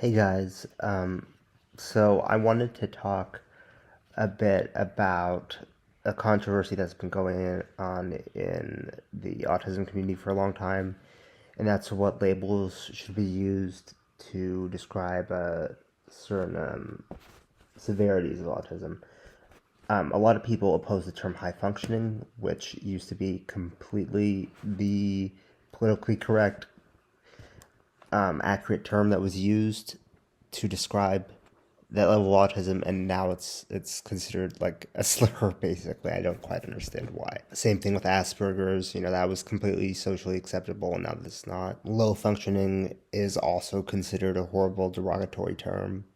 Hey guys, so I wanted to talk a bit about a controversy that's been going on in the autism community for a long time, and that's what labels should be used to describe certain severities of autism. A lot of people oppose the term high functioning, which used to be completely the politically correct, accurate term that was used to describe that level of autism, and now it's considered like a slur. Basically, I don't quite understand why. Same thing with Asperger's. That was completely socially acceptable, and now it's not. Low functioning is also considered a horrible derogatory term.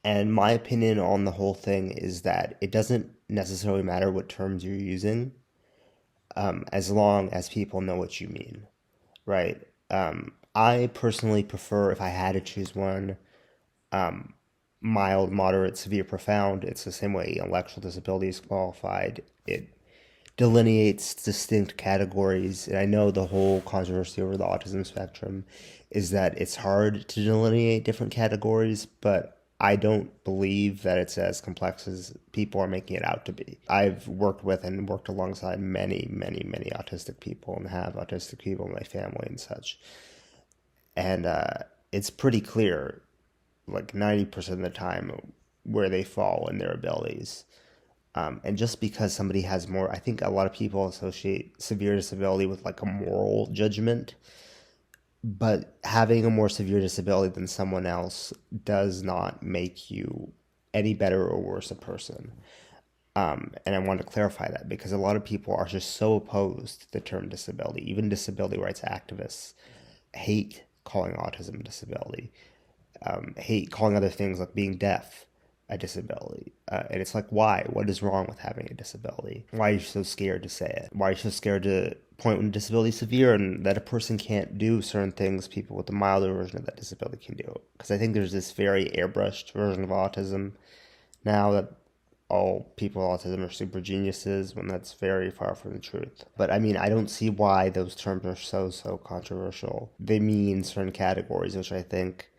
And my opinion on the whole thing is that it doesn't necessarily matter what terms you're using, as long as people know what you mean, right? I personally prefer, if I had to choose one, mild, moderate, severe, profound. It's the same way intellectual disability is qualified. It delineates distinct categories. And I know the whole controversy over the autism spectrum is that it's hard to delineate different categories, but I don't believe that it's as complex as people are making it out to be. I've worked with and worked alongside many, many, many autistic people and have autistic people in my family and such. And it's pretty clear, like 90% of the time, where they fall in their abilities. And just because somebody has more, I think a lot of people associate severe disability with like a moral judgment, but having a more severe disability than someone else does not make you any better or worse a person. And I want to clarify that because a lot of people are just so opposed to the term disability. Even disability rights activists hate calling autism a disability, hate calling other things like being deaf a disability. And it's like, why? What is wrong with having a disability? Why are you so scared to say it? Why are you so scared to point when a disability is severe and that a person can't do certain things people with a milder version of that disability can do? Because I think there's this very airbrushed version of autism now that all people with autism are super geniuses, when that's very far from the truth. But I mean, I don't see why those terms are so controversial. They mean certain categories, which I think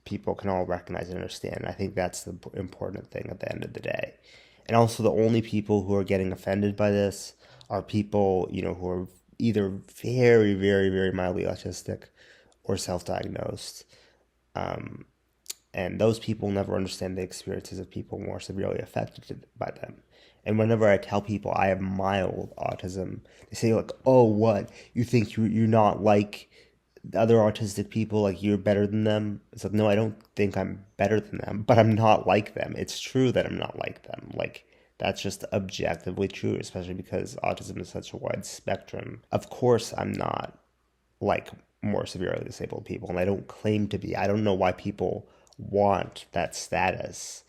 people can all recognize and understand. I think that's the important thing at the end of the day. And also, the only people who are getting offended by this are people, who are either very, very, very mildly autistic or self-diagnosed. And those people never understand the experiences of people more severely affected by them. And whenever I tell people I have mild autism, they say like, "Oh, what? You think you're not like the other autistic people? Like you're better than them?" It's like, no, I don't think I'm better than them, but I'm not like them. It's true that I'm not like them. Like that's just objectively true, especially because autism is such a wide spectrum. Of course, I'm not like more severely disabled people, and I don't claim to be. I don't know why people want that status.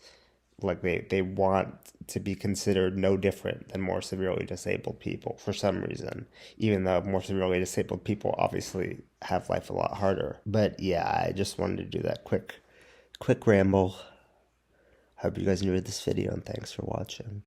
Like they want to be considered no different than more severely disabled people for some reason, even though more severely disabled people obviously have life a lot harder. But yeah, I just wanted to do that quick ramble. Hope you guys enjoyed this video, and thanks for watching.